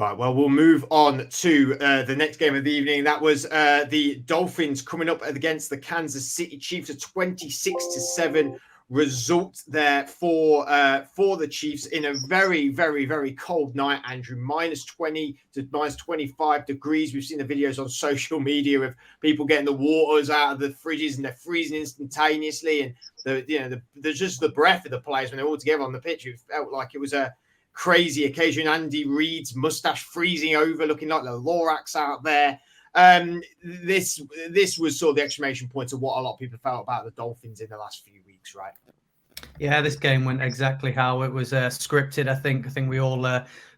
Right, well, we'll move on to the next game of the evening. That was the Dolphins coming up against the Kansas City Chiefs, a 26-7 result there for the Chiefs in a very, very, very cold night, Andrew. -20 to -25 degrees. We've seen the videos on social media of people getting the waters out of the fridges and they're freezing instantaneously. And there's just the breath of the players when they're all together on the pitch. It felt like it was a crazy occasion. Andy Reid's mustache freezing over, looking like the Lorax out there. This was sort of the exclamation point of what a lot of people felt about the Dolphins in the last few weeks, right? Yeah, this game went exactly how it was scripted. I think we all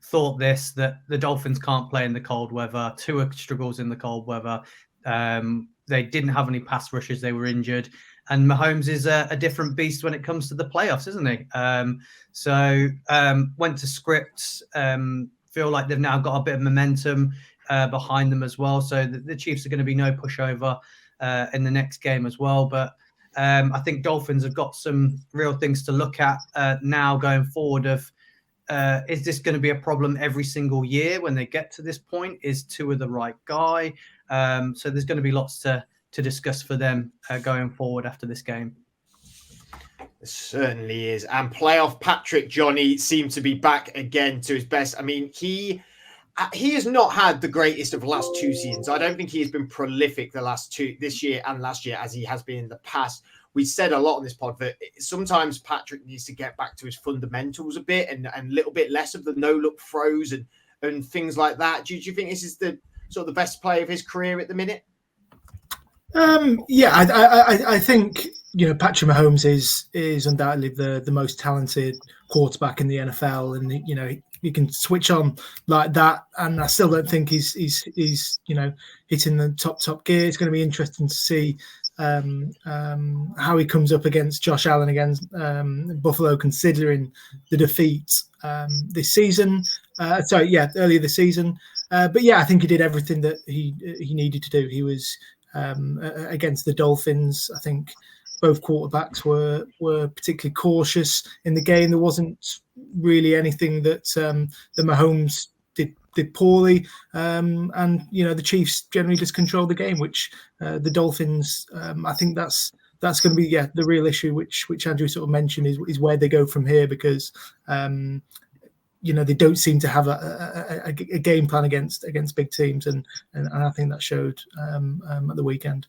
thought that the Dolphins can't play in the cold weather. Tua struggles in the cold weather. They didn't have any pass rushes. They were injured. And Mahomes is a different beast when it comes to the playoffs, isn't he? So went to scripts. Feel like they've now got a bit of momentum behind them as well. So the Chiefs are going to be no pushover in the next game as well. But I think Dolphins have got some real things to look at now going forward is this going to be a problem every single year when they get to this point? Is Tua the right guy? So there's going to be lots to discuss for them going forward after this game. It certainly is. And playoff Patrick Johnny seemed to be back again to his best. I mean, he has not had the greatest of last two seasons. I don't think he has been prolific this year and last year as he has been in the past. We said a lot on this pod that sometimes Patrick needs to get back to his fundamentals a bit and a little bit less of the no-look throws and things like that. Do you think this is the sort of the best play of his career at the minute? Yeah, I think Patrick Mahomes is undoubtedly the most talented quarterback in the NFL, and he can switch on like that. And I still don't think he's hitting the top gear. It's going to be interesting to see how he comes up against Josh Allen against Buffalo, considering the defeat this season. Earlier this season. But yeah, I think he did everything that he needed to do. He was against the Dolphins. I think both quarterbacks were particularly cautious in the game. There wasn't really anything that the Mahomes did poorly, and the Chiefs generally just controlled the game, which the Dolphins. I think that's going to be the real issue, which Andrew sort of mentioned is where they go from here, because they don't seem to have a game plan against big teams, and I think that showed at the weekend.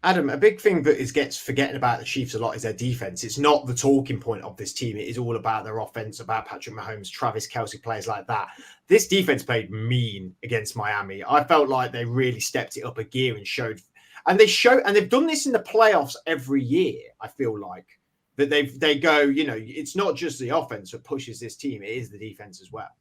Adam, a big thing that gets forgetting about the Chiefs a lot is their defense. It's not the talking point of this team. It is all about their offense, about Patrick Mahomes, Travis Kelce, players like that. This defense played mean against Miami. I felt like they really stepped it up a gear and they've done this in the playoffs every year. I feel like that they go, it's not just the offense that pushes this team. It is the defense as well.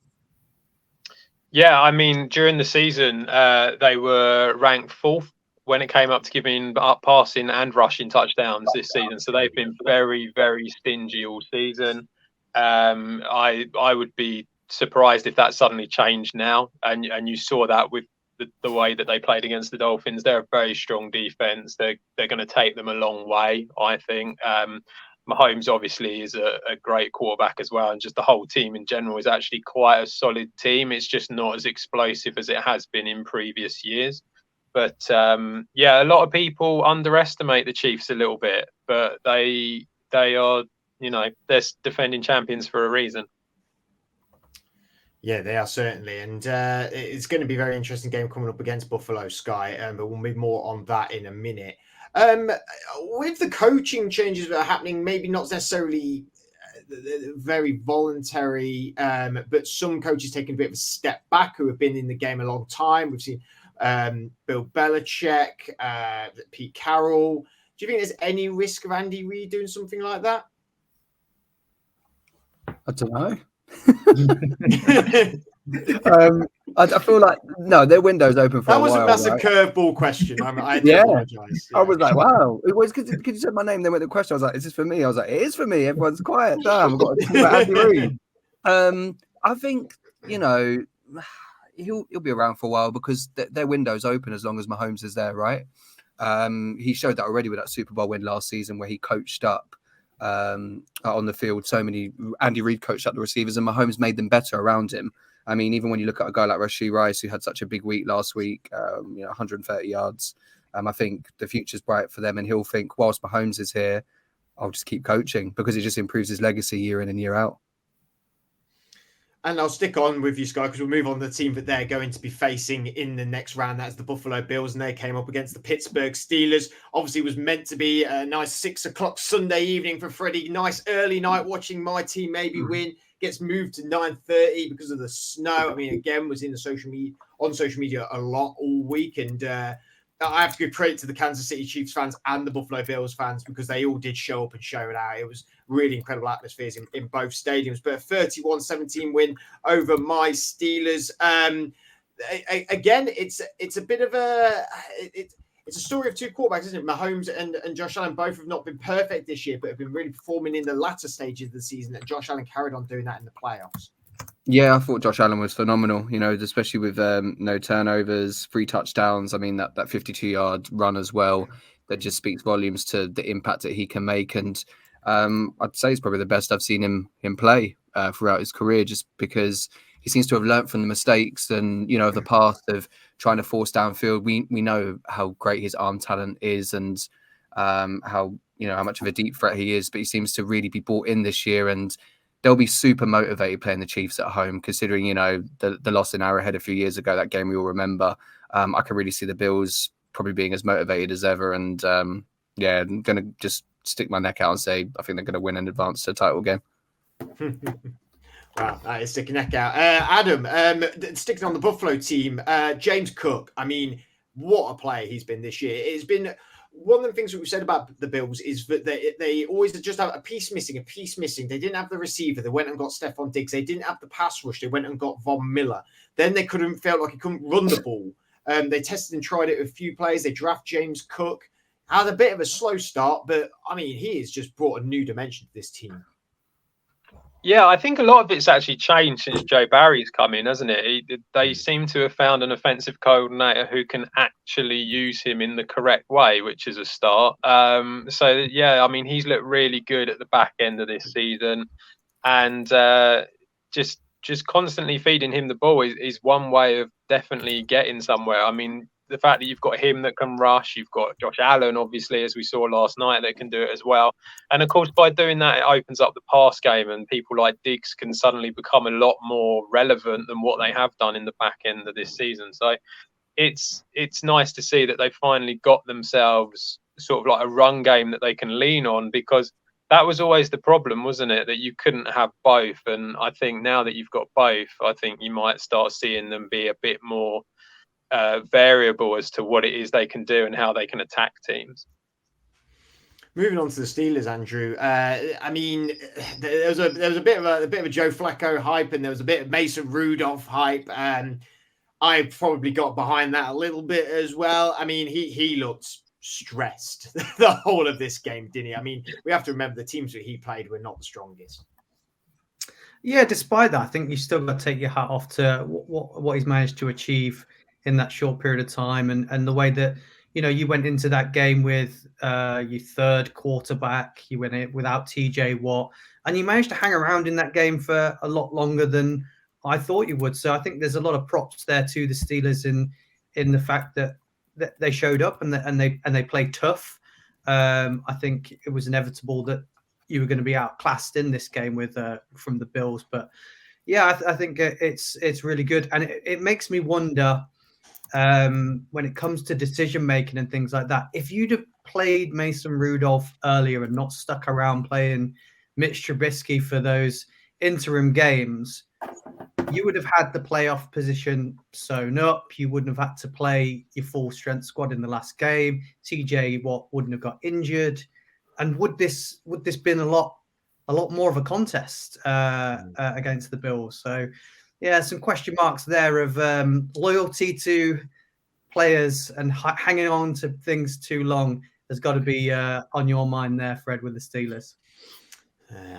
Yeah, I mean, during the season, they were ranked 4th when it came up to giving up passing and rushing touchdowns this season. So they've been very, very stingy all season. I would be surprised if that suddenly changed now. And you saw that with the way that they played against the Dolphins. They're a very strong defense. They're going to take them a long way, I think. Mahomes obviously is a great quarterback as well, and just the whole team in general is actually quite a solid team. It's just not as explosive as it has been in previous years. But a lot of people underestimate the Chiefs a little bit, but they are, they're defending champions for a reason. Yeah, they are certainly. And it's going to be a very interesting game coming up against Buffalo, Sky, but we'll be more on that in a minute. With the coaching changes that are happening, maybe not necessarily very voluntary, but some coaches taking a bit of a step back who have been in the game a long time. We've seen Bill Belichick, Pete Carroll. Do you think there's any risk of Andy Reid doing something like that? I don't know. I feel like their window's open for that a while. That was a massive curveball question. I apologize. I was like, wow. It was because you said my name, then went the question. I was like, is this for me? I was like, it is for me. Everyone's quiet. Damn, I've got to talk about Andy Reid. I think he'll be around for a while because their window's open as long as Mahomes is there, right? He showed that already with that Super Bowl win last season where he coached up on the field. Andy Reid coached up the receivers and Mahomes made them better around him. I mean, even when you look at a guy like Rashee Rice, who had such a big week last week, 130 yards, I think the future's bright for them. And he'll think, whilst Mahomes is here, I'll just keep coaching, because it just improves his legacy year in and year out. And I'll stick on with you, Sky, because we'll move on to the team that they're going to be facing in the next round. That's the Buffalo Bills, and they came up against the Pittsburgh Steelers. Obviously, it was meant to be a nice 6 o'clock Sunday evening for Freddie. Nice early night watching my team maybe win. Gets moved to 9:30 because of the snow. I mean, again, was in the social media a lot all week, and I have to give credit to the Kansas City Chiefs fans and the Buffalo Bills fans, because they all did show up and show it out. It was really incredible atmospheres in both stadiums. But a 31-17 win over my Steelers. Again, it's a bit of it's a story of two quarterbacks, isn't it? Mahomes and Josh Allen both have not been perfect this year, but have been really performing in the latter stages of the season. And Josh Allen carried on doing that in the playoffs. Yeah, I thought Josh Allen was phenomenal, especially with no turnovers, 3 touchdowns. I mean, that 52-yard run as well, that just speaks volumes to the impact that he can make. And I'd say it's probably the best I've seen him play throughout his career, just because he seems to have learned from the mistakes and, of the past of trying to force downfield. We know how great his arm talent is, and how much of a deep threat he is, but he seems to really be bought in this year, and they'll be super motivated playing the Chiefs at home, considering, the loss in Arrowhead a few years ago, that game we all remember. I can really see the Bills probably being as motivated as ever. And I'm going to just stick my neck out and say I think they're going to win and advance to the title game. Wow, that is sticking neck out. Adam, sticking on the Buffalo team, James Cook. I mean, what a player he's been this year. It's been one of the things that we've said about the Bills is that they always just have a piece missing. They didn't have the receiver. They went and got Stephon Diggs. They didn't have the pass rush. They went and got Von Miller. Then they felt like he couldn't run the ball. They tested and tried it with a few players. They draft James Cook. Had a bit of a slow start, but I mean, he has just brought a new dimension to this team. Yeah, I think a lot of it's actually changed since Joe Barry's come in, hasn't it? They seem to have found an offensive coordinator who can actually use him in the correct way, which is a start. Yeah, I mean, he's looked really good at the back end of this season, and just constantly feeding him the ball is one way of definitely getting somewhere. I mean, the fact that you've got him that can rush, you've got Josh Allen, obviously, as we saw last night, that can do it as well. And of course, by doing that, it opens up the pass game, and people like Diggs can suddenly become a lot more relevant than what they have done in the back end of this season. So it's nice to see that they finally got themselves sort of like a run game that they can lean on, because that was always the problem, wasn't it? That you couldn't have both. And I think now that you've got both, I think you might start seeing them be a bit more variable as to what it is they can do and how they can attack teams. Moving on to the Steelers, Andrew. I mean, there was a bit of a Joe Flacco hype, and there was a bit of Mason Rudolph hype, and I probably got behind that a little bit as well. I mean, he looked stressed the whole of this game, didn't he? I mean, we have to remember the teams that he played were not the strongest. Yeah, despite that, I think you still got to take your hat off to what he's managed to achieve in that short period of time, and the way that you went into that game with your third quarterback, you went in without TJ Watt, and you managed to hang around in that game for a lot longer than I thought you would. So I think there's a lot of props there to the Steelers in the fact that they showed up and they played tough. I think it was inevitable that you were going to be outclassed in this game from the Bills, but yeah, I think it's really good, and it makes me wonder. When it comes to decision making and things like that, if you'd have played Mason Rudolph earlier and not stuck around playing Mitch Trubisky for those interim games, you would have had the playoff position sewn up. You wouldn't have had to play your full strength squad in the last game. TJ Watt wouldn't have got injured, and would this been a lot more of a contest against the Bills? So. Yeah, some question marks there of loyalty to players and hanging on to things too long has got to be on your mind there, Fred, with the Steelers.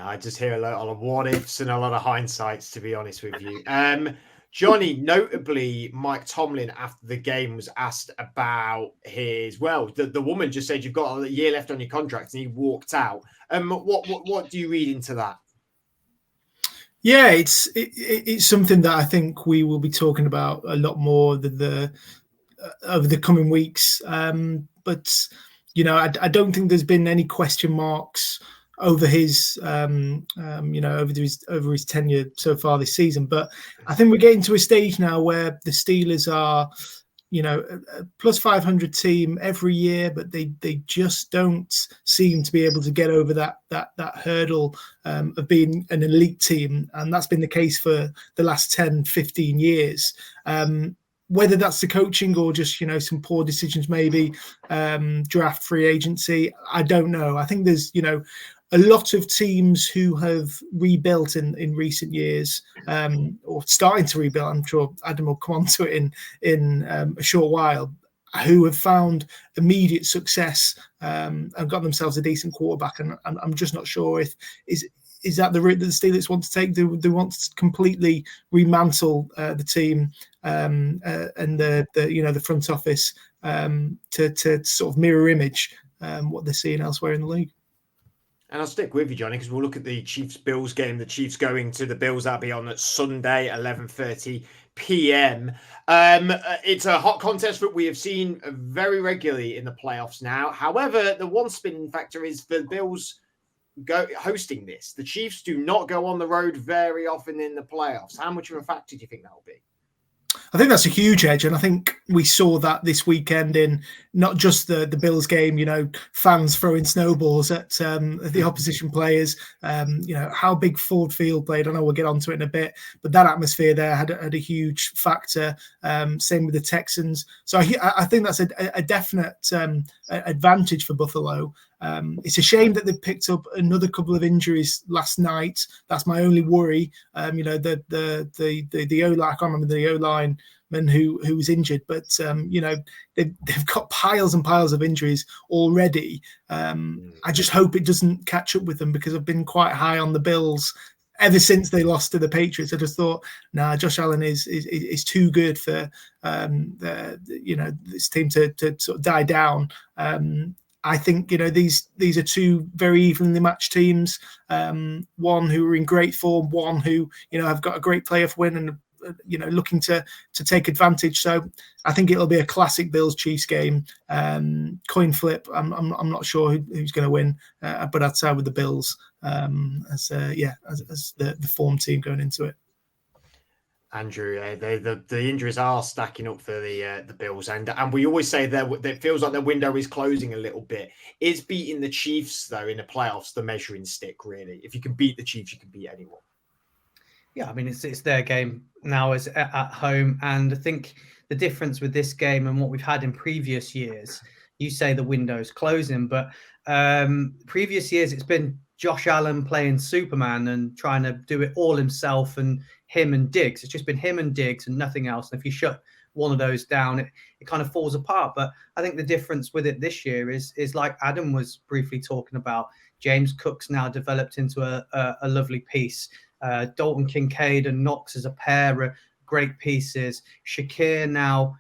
I just hear a lot of what ifs and a lot of hindsights, to be honest with you. Johnny, notably, Mike Tomlin after the game was asked about the woman just said you've got a year left on your contract, and he walked out. What do you read into that? Yeah, it's something that I think we will be talking about a lot more over the coming weeks. But I don't think there's been any question marks over his over his tenure so far this season. But I think we're getting to a stage now where the Steelers are, a plus 500 team every year, but they just don't seem to be able to get over that hurdle of being an elite team. And that's been the case for the last 10, 15 years. Whether that's the coaching or just, some poor decisions, maybe draft, free agency, I don't know. I think there's, a lot of teams who have rebuilt in recent years, or starting to rebuild. I'm sure Adam will come on to it in a short while, who have found immediate success and got themselves a decent quarterback. And I'm just not sure is that the route that the Steelers want to take? Do they want to completely remantle the team and the front office to sort of mirror image what they're seeing elsewhere in the league? And I'll stick with you, Johnny, because we'll look at the Chiefs-Bills game. The Chiefs going to the Bills. That'll be on Sunday, 11:30 p.m. It's a hot contest that we have seen very regularly in the playoffs now. However, the one spinning factor is the Bills hosting this. The Chiefs do not go on the road very often in the playoffs. How much of a factor do you think that will be? I think that's a huge edge, and I think we saw that this weekend in not just the Bills game. Fans throwing snowballs at the opposition players. How big Ford Field played. I know we'll get onto it in a bit, but that atmosphere there had a huge factor. Same with the Texans. So I think that's a definite advantage for Buffalo. It's a shame that they've picked up another couple of injuries last night. That's my only worry. The O-line, I can't remember the O-line man who was injured, but they've got piles and piles of injuries already. I just hope it doesn't catch up with them, because I've been quite high on the Bills ever since they lost to the Patriots. I just thought, Josh Allen is too good for this team to sort of die down. I think these are two very evenly matched teams. One who are in great form, one who have got a great playoff win and looking to take advantage. So I think it'll be a classic Bills-Chiefs game. Coin flip. I'm not sure who's going to win, but I'd side with the Bills as the form team going into it. Andrew, the injuries are stacking up for the Bills, and we always say that it feels like their window is closing a little bit. Is beating the Chiefs, though, in the playoffs the measuring stick, really? If you can beat the Chiefs, you can beat anyone. Yeah, I mean, it's their game now as at home, and I think the difference with this game and what we've had in previous years, you say the window's closing, but previous years it's been Josh Allen playing Superman and trying to do it all himself, and him and Diggs. It's just been him and Diggs and nothing else. And if you shut one of those down, it kind of falls apart. But I think the difference with it this year is like Adam was briefly talking about. James Cook's now developed into a lovely piece. Dalton Kincaid and Knox as a pair are great pieces. Shakir now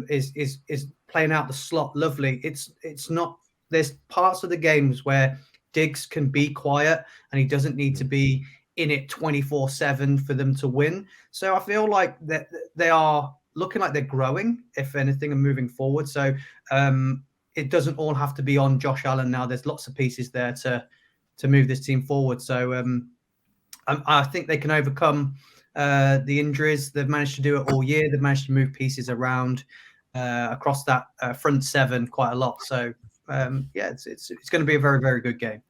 is playing out the slot lovely. It's not. There's parts of the games where Diggs can be quiet and he doesn't need to be in it 24/7 for them to win. So I feel like that they are looking like they're growing, if anything, and moving forward. So it doesn't all have to be on Josh Allen now. There's lots of pieces there to move this team forward. So I think they can overcome the injuries. They've managed to do it all year. They've managed to move pieces around across that front seven quite a lot. So it's going to be a very, very good game.